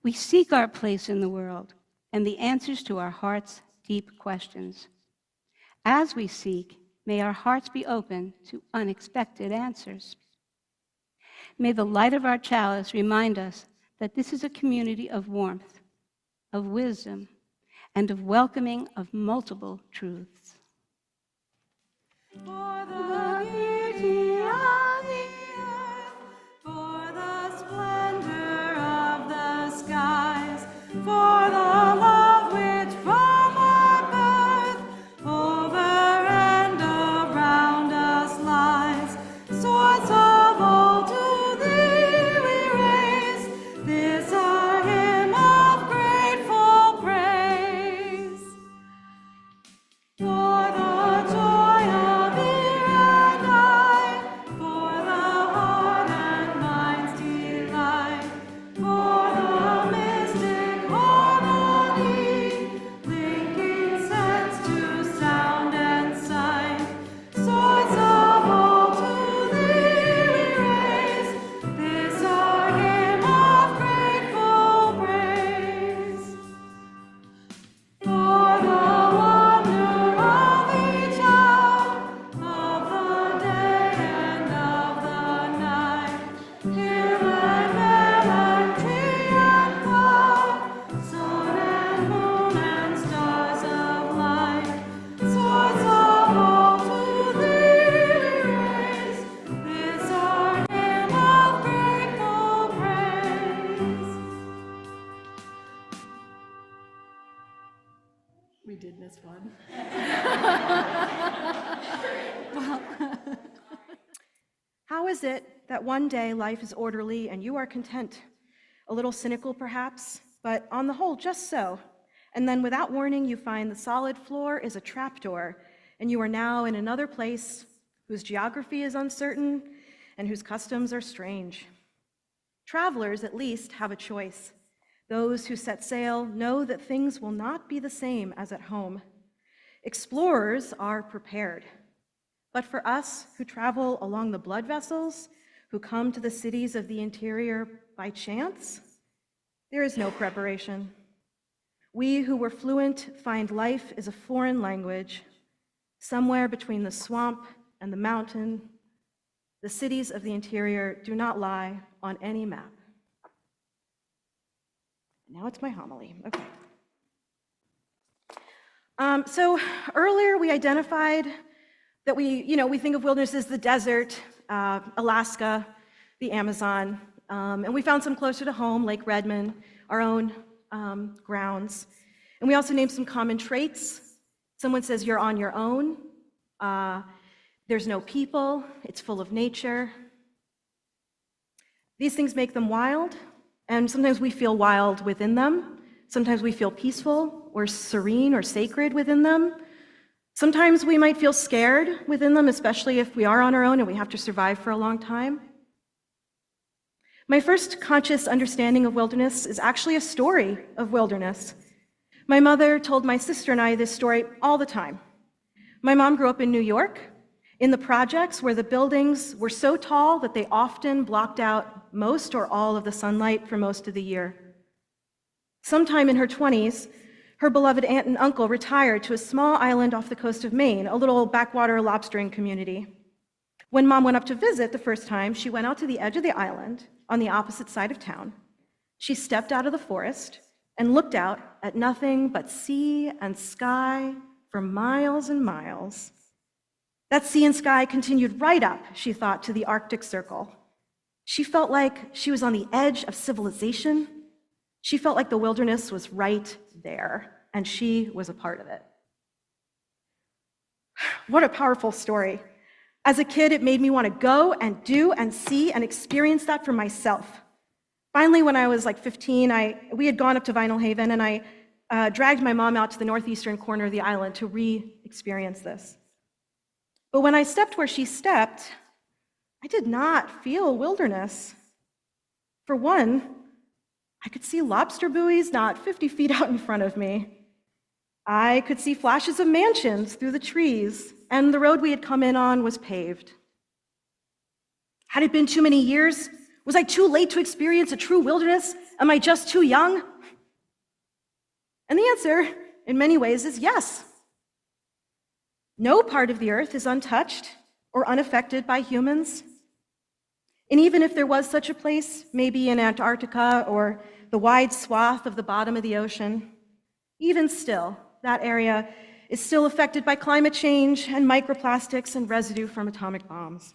We seek our place in the world and the answers to our heart's deep questions. As we seek, may our hearts be open to unexpected answers. May the light of our chalice remind us that this is a community of warmth, of wisdom, and of welcoming of multiple truths. For the beauty of the earth, for the splendor of the skies, for the love which from our birth over and around us lies, source of all to thee we raise this our hymn of grateful praise. For the joy of ear and eye, for the heart and mind's delight, for the mystic harmony, linking sense to sound and sight, source of all to thee we raise this our hymn of grateful praise. For the wonder of each hour, of the day and of the night, hill and vale and tree and flower, sun and moon and stars of light, source of all to thee we raise this our hymn of grateful praise. We did miss one. How is it that one day life is orderly and you are content? A little cynical, perhaps, but on the whole, just so. And then without warning, you find the solid floor is a trapdoor, and you are now in another place whose geography is uncertain and whose customs are strange. Travelers, at least, have a choice. Those who set sail know that things will not be the same as at home. Explorers are prepared. But for us who travel along the blood vessels, who come to the cities of the interior by chance, there is no preparation. We who were fluent find life is a foreign language, somewhere between the swamp and the mountain. The cities of the interior do not lie on any map. Now it's my homily. Okay. So earlier we identified that we think of wilderness as the desert, Alaska, the Amazon, and we found some closer to home, Lake Redmond, our own grounds. And we also named some common traits. Someone says you're on your own. There's no people. It's full of nature. These things make them wild, and sometimes we feel wild within them. Sometimes we feel peaceful or serene or sacred within them. Sometimes we might feel scared within them, especially if we are on our own and we have to survive for a long time. My first conscious understanding of wilderness is actually a story of wilderness. My mother told my sister and I this story all the time. My mom grew up in New York, in the projects where the buildings were so tall that they often blocked out most or all of the sunlight for most of the year. Sometime in her 20s, her beloved aunt and uncle retired to a small island off the coast of Maine, a little backwater lobstering community. When Mom went up to visit the first time, she went out to the edge of the island on the opposite side of town. She stepped out of the forest and looked out at nothing but sea and sky for miles and miles. That sea and sky continued right up, she thought, to the Arctic Circle. She felt like she was on the edge of civilization. She felt like the wilderness was right there, and she was a part of it. What a powerful story. As a kid, it made me want to go and do and see and experience that for myself. Finally, when I was like 15, we had gone up to Vinyl Haven, and I dragged my mom out to the northeastern corner of the island to re-experience this. But when I stepped where she stepped, I did not feel wilderness. For one, I could see lobster buoys not 50 feet out in front of me. I could see flashes of mansions through the trees, and the road we had come in on was paved. Had it been too many years? Was I too late to experience a true wilderness, Am I just too young? And the answer, in many ways, is yes. No part of the earth is untouched or unaffected by humans. And even if there was such a place, maybe in Antarctica or the wide swath of the bottom of the ocean, even still, that area is still affected by climate change and microplastics and residue from atomic bombs.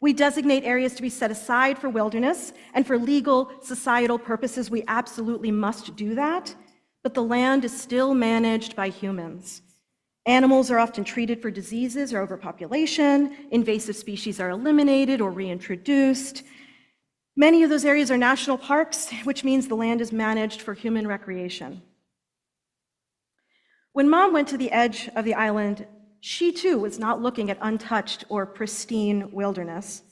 We designate areas to be set aside for wilderness, and for legal, societal purposes, we absolutely must do that, but the land is still managed by humans. Animals are often treated for diseases or overpopulation, invasive species are eliminated or reintroduced. Many of those areas are national parks, which means the land is managed for human recreation. When Mom went to the edge of the island, she too was not looking at untouched or pristine wilderness.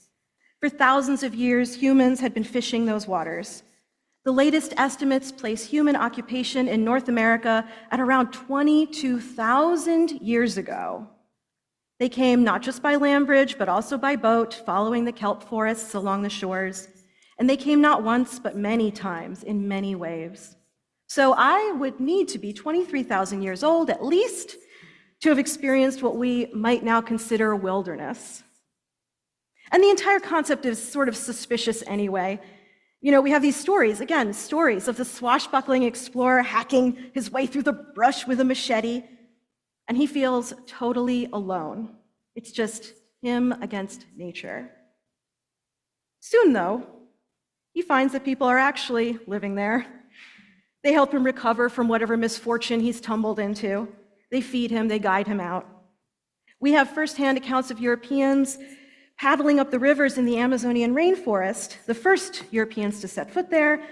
For thousands of years, humans had been fishing those waters. The latest estimates place human occupation in North America at around 22,000 years ago. They came not just by land bridge, but also by boat, following the kelp forests along the shores. And they came not once, but many times in many waves. So I would need to be 23,000 years old, at least, to have experienced what we might now consider wilderness. And the entire concept is sort of suspicious anyway. You know, we have these stories, again, stories of the swashbuckling explorer hacking his way through the brush with a machete, and he feels totally alone. It's just him against nature. Soon, though, he finds that people are actually living there. They help him recover from whatever misfortune he's tumbled into. They feed him, they guide him out. We have firsthand accounts of Europeans paddling up the rivers in the Amazonian rainforest, the first Europeans to set foot there,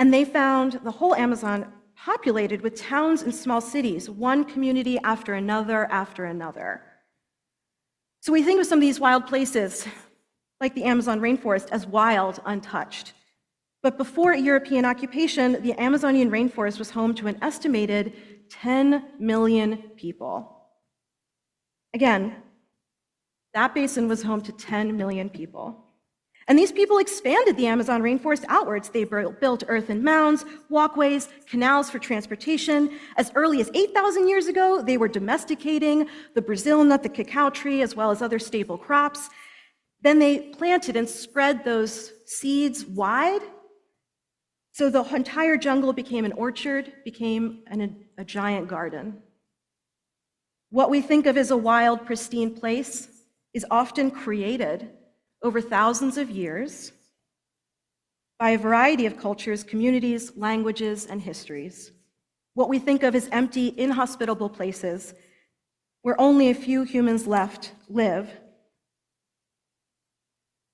and they found the whole Amazon populated with towns and small cities, one community after another after another. So we think of some of these wild places, like the Amazon rainforest, as wild, untouched. But before European occupation, the Amazonian rainforest was home to an estimated 10 million people. Again, that basin was home to 10 million people. And these people expanded the Amazon rainforest outwards. They built earthen mounds, walkways, canals for transportation. As early as 8,000 years ago, they were domesticating the Brazil nut, the cacao tree, as well as other staple crops. Then they planted and spread those seeds wide. So the entire jungle became an orchard, became a giant garden. What we think of as a wild, pristine place is often created over thousands of years by a variety of cultures, communities, languages, and histories. What we think of as empty, inhospitable places where only a few humans left live.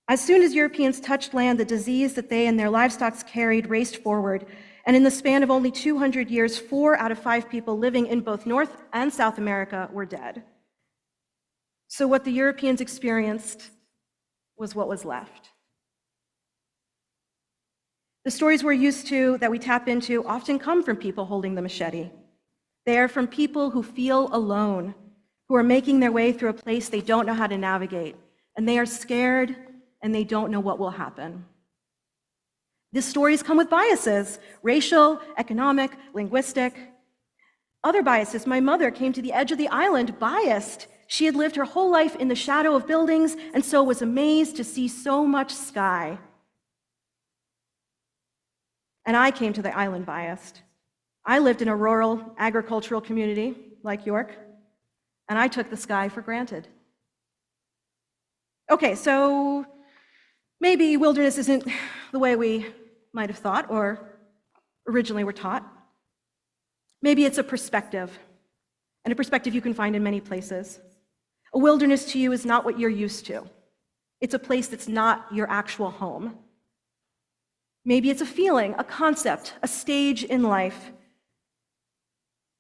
As soon as Europeans touched land, the disease that they and their livestock carried raced forward, and in the span of only 200 years, 4 out of 5 people living in both North and South America were dead. So what the Europeans experienced was what was left. The stories we're used to, that we tap into, often come from people holding the machete. They are from people who feel alone, who are making their way through a place they don't know how to navigate, and they are scared and they don't know what will happen. These stories come with biases, racial, economic, linguistic. Other biases. My mother came to the edge of the island biased. She had lived her whole life in the shadow of buildings and so was amazed to see so much sky. And I came to the island biased. I lived in a rural agricultural community like York, and I took the sky for granted. Okay, so maybe wilderness isn't the way we might have thought or originally were taught. Maybe it's a perspective, and a perspective you can find in many places. A wilderness to you is not what you're used to. It's a place that's not your actual home. Maybe it's a feeling, a concept, a stage in life.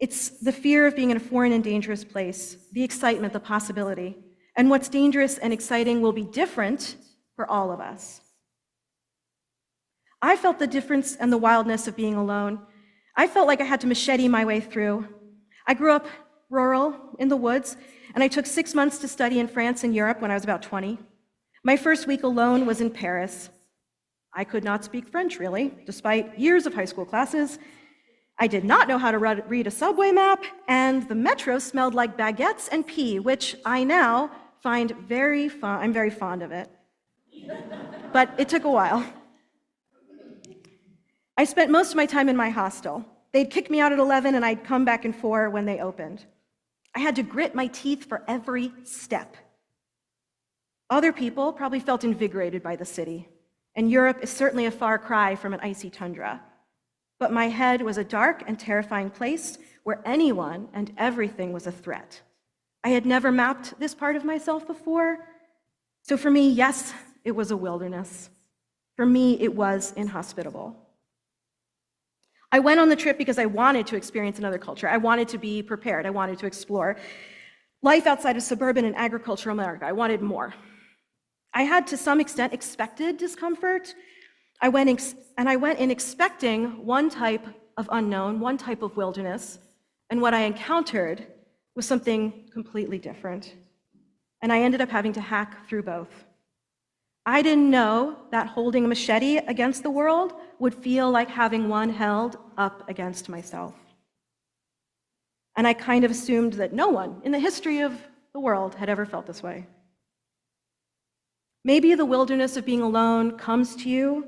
It's the fear of being in a foreign and dangerous place, the excitement, the possibility. And what's dangerous and exciting will be different for all of us. I felt the difference and the wildness of being alone. I felt like I had to machete my way through. I grew up rural in the woods, and I took 6 months to study in France and Europe when I was about 20. My first week alone was in Paris. I could not speak French, really, despite years of high school classes. I did not know how to read a subway map, and the metro smelled like baguettes and pee, which I now find very fun. I'm very fond of it. But it took a while. I spent most of my time in my hostel. They'd kick me out at 11, and I'd come back in 4 when they opened. I had to grit my teeth for every step. Other people probably felt invigorated by the city, and Europe is certainly a far cry from an icy tundra. But my head was a dark and terrifying place where anyone and everything was a threat. I had never mapped this part of myself before, so for me, yes, it was a wilderness. For me, it was inhospitable. I went on the trip because I wanted to experience another culture. I wanted to be prepared. I wanted to explore life outside of suburban and agricultural America. I wanted more. I had, to some extent, expected discomfort. I went in expecting one type of unknown, one type of wilderness, and what I encountered was something completely different. And I ended up having to hack through both. I didn't know that holding a machete against the world would feel like having one held up against myself. And I kind of assumed that no one in the history of the world had ever felt this way. Maybe the wilderness of being alone comes to you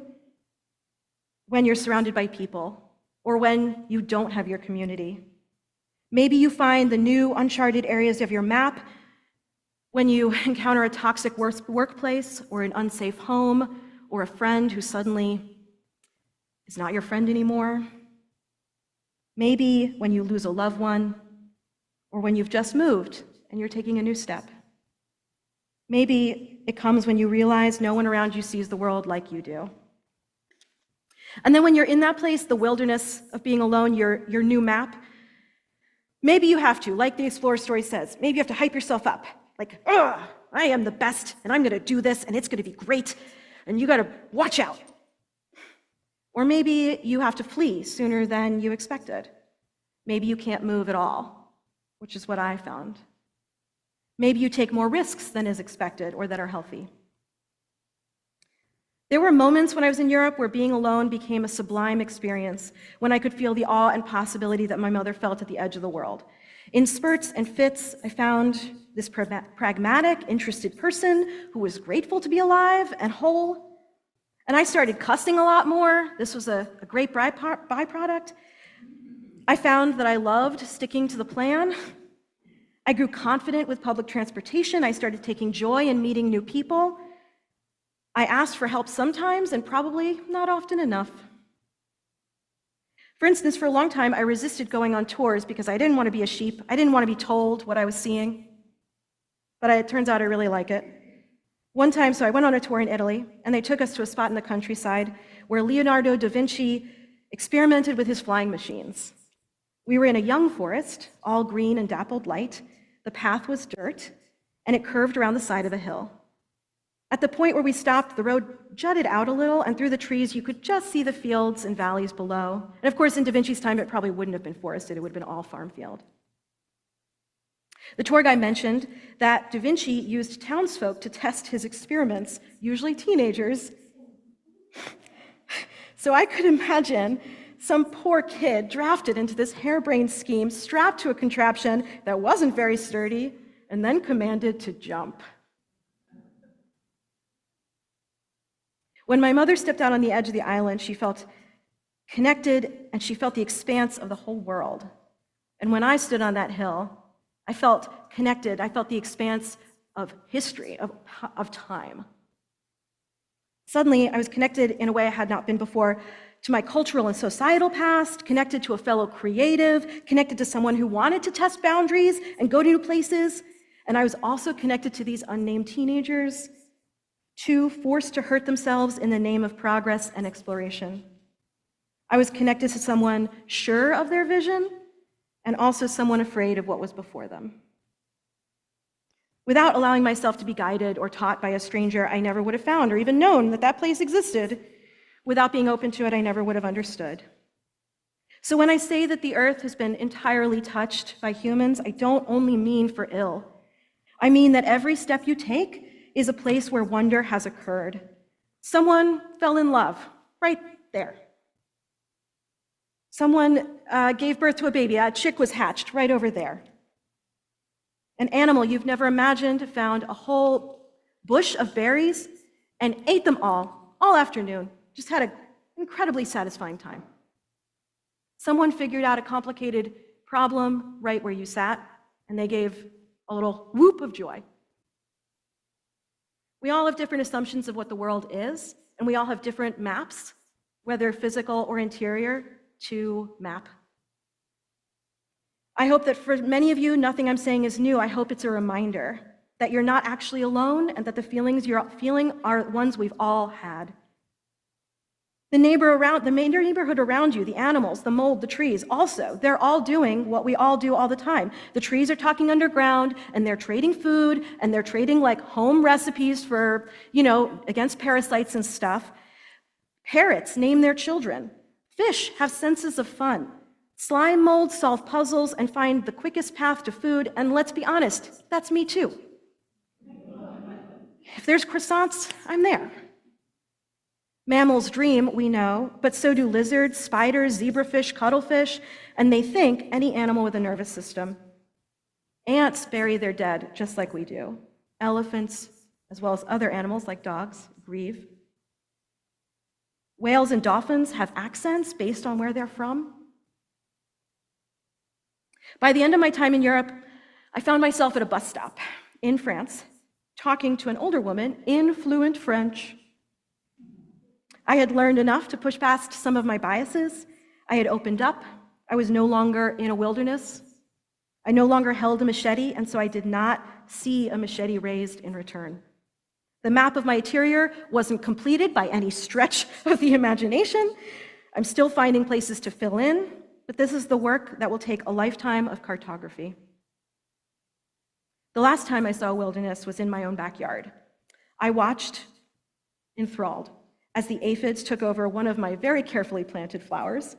when you're surrounded by people, or when you don't have your community. Maybe you find the new uncharted areas of your map when you encounter a toxic workplace, or an unsafe home, or a friend who suddenly is not your friend anymore. Maybe when you lose a loved one, or when you've just moved and you're taking a new step. Maybe it comes when you realize no one around you sees the world like you do. And then when you're in that place, the wilderness of being alone, your new map, maybe you have to, like the Explorer story says, maybe you have to hype yourself up. Like, I am the best, and I'm gonna do this, and it's gonna be great, and you gotta watch out. Or maybe you have to flee sooner than you expected. Maybe you can't move at all, which is what I found. Maybe you take more risks than is expected or that are healthy. There were moments when I was in Europe where being alone became a sublime experience, when I could feel the awe and possibility that my mother felt at the edge of the world. In spurts and fits, I found this pragmatic, interested person who was grateful to be alive and whole. And I started cussing a lot more. This was a great byproduct. I found that I loved sticking to the plan. I grew confident with public transportation. I started taking joy in meeting new people. I asked for help sometimes, and probably not often enough. For instance, for a long time, I resisted going on tours because I didn't want to be a sheep. I didn't want to be told what I was seeing. But it turns out I really like it. One time, so I went on a tour in Italy, and they took us to a spot in the countryside where Leonardo da Vinci experimented with his flying machines. We were in a young forest, all green and dappled light. The path was dirt, and it curved around the side of a hill. At the point where we stopped, the road jutted out a little, and through the trees, you could just see the fields and valleys below. And of course, in Da Vinci's time, it probably wouldn't have been forested. It would have been all farm field. The tour guide mentioned that Da Vinci used townsfolk to test his experiments, usually teenagers. So I could imagine some poor kid drafted into this harebrained scheme, strapped to a contraption that wasn't very sturdy, and then commanded to jump. When my mother stepped out on the edge of the island, she felt connected, and she felt the expanse of the whole world. And when I stood on that hill, I felt connected. I felt the expanse of history, of time. Suddenly, I was connected in a way I had not been before to my cultural and societal past, connected to a fellow creative, connected to someone who wanted to test boundaries and go to new places. And I was also connected to these unnamed teenagers, too forced to hurt themselves in the name of progress and exploration. I was connected to someone sure of their vision, and also someone afraid of what was before them. Without allowing myself to be guided or taught by a stranger, I never would have found or even known that that place existed. Without being open to it, I never would have understood. So when I say that the earth has been entirely touched by humans, I don't only mean for ill. I mean that every step you take is a place where wonder has occurred, Someone fell in love right there. Someone gave birth to a baby. A chick was hatched right over there. An animal you've never imagined found a whole bush of berries and ate them all afternoon. Just had an incredibly satisfying time. Someone figured out a complicated problem right where you sat, and they gave a little whoop of joy. We all have different assumptions of what the world is, and we all have different maps, whether physical or interior, to map. I hope that for many of you, nothing I'm saying is new. I hope it's a reminder that you're not actually alone and that the feelings you're feeling are ones we've all had. The neighborhood around you, the animals, the mold, the trees, also, they're all doing what we all do all the time. The trees are talking underground, and they're trading food, and they're trading like home recipes for, against parasites and stuff. Parrots name their children. Fish have senses of fun. Slime molds solve puzzles and find the quickest path to food, and let's be honest, that's me too. If there's croissants, I'm there. Mammals dream, we know, but so do lizards, spiders, zebrafish, cuttlefish, and they think any animal with a nervous system. Ants bury their dead just like we do. Elephants, as well as other animals like dogs, grieve. Whales and dolphins have accents based on where they're from. By the end of my time in Europe, I found myself at a bus stop in France, talking to an older woman in fluent French. I had learned enough to push past some of my biases. I had opened up. I was no longer in a wilderness. I no longer held a machete, and so I did not see a machete raised in return. The map of my interior wasn't completed by any stretch of the imagination. I'm still finding places to fill in, but this is the work that will take a lifetime of cartography. The last time I saw a wilderness was in my own backyard. I watched, enthralled, as the aphids took over one of my very carefully planted flowers,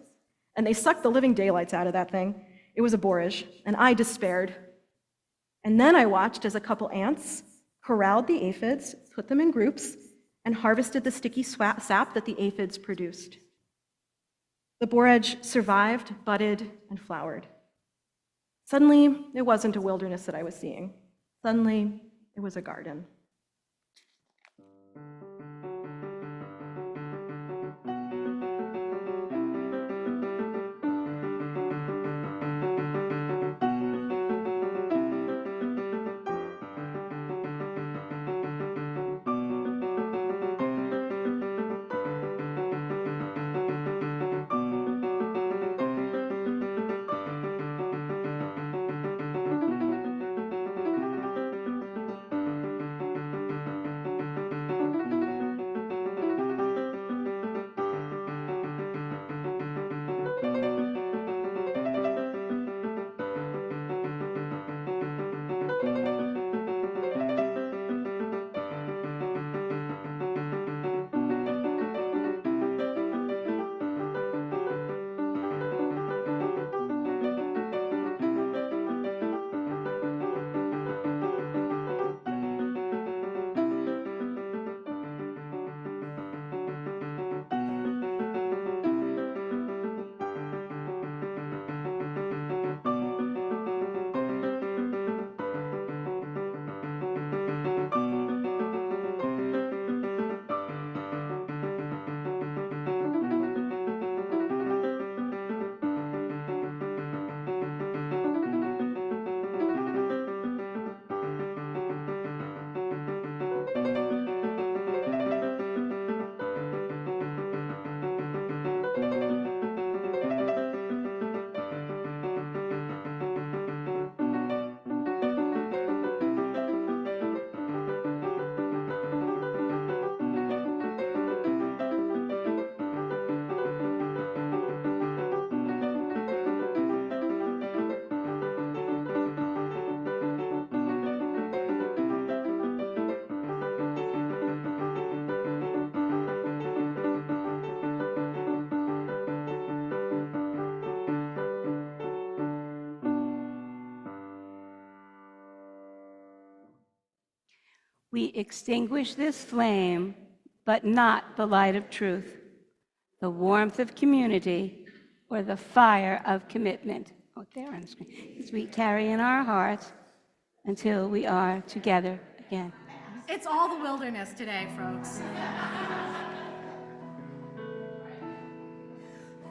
and they sucked the living daylights out of that thing. It was a borage, and I despaired. And then I watched as a couple ants corralled the aphids, put them in groups, and harvested the sticky sap that the aphids produced. The borage survived, budded, and flowered. Suddenly, it wasn't a wilderness that I was seeing. Suddenly, it was a garden. We extinguish this flame but not the light of truth, the warmth of community, or the fire of commitment. Oh, there on the screen. As we carry in our hearts until we are together again. It's all the wilderness today, folks.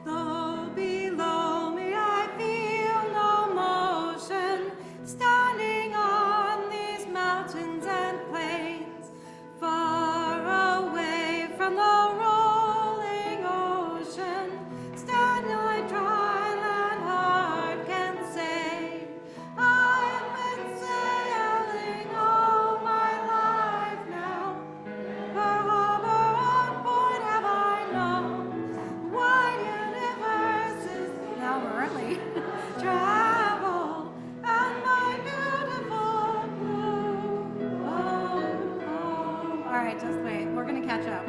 Though below me I feel no motion, standing on these mountains and plains, far away from the rolling ocean, stand my dry land heart can say, I've been sailing all my life now. Per harbor or port have I known, wide universes Now we're early. travel, and my beautiful blue home. All right, just wait. We're gonna catch up.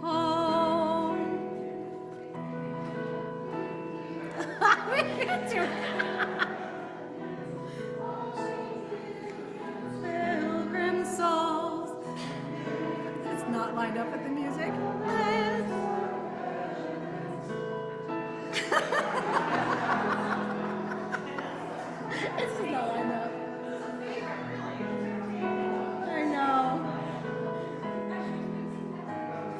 Home. We can't do it. Pilgrim souls, It's not lined up with the music. It's just not lined up. I know.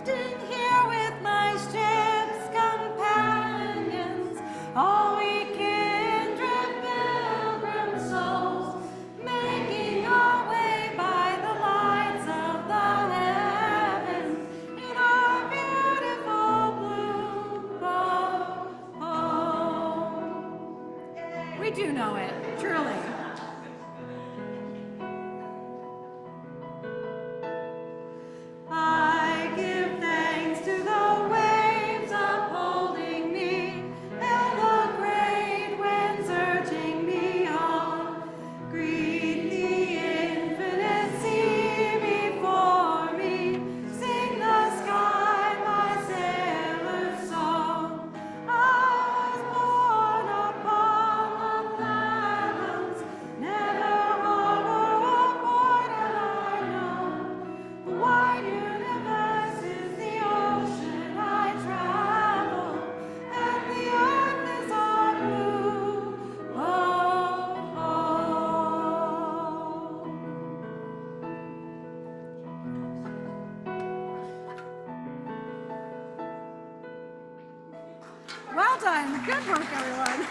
Drifting here with my ship's companions, all we kindred pilgrim souls, making our way by the lights of the heavens in our beautiful blue home. We do know it, truly. I give thanks to the waves upholding me, and the great winds urging me on. Greet the infinite sea before me, sing the sky my sailor's song. I was born upon the fathoms, never harbor or port have I known. The wide universe is the ocean I travel, and the earth is our blue home. Well done. Good work, everyone.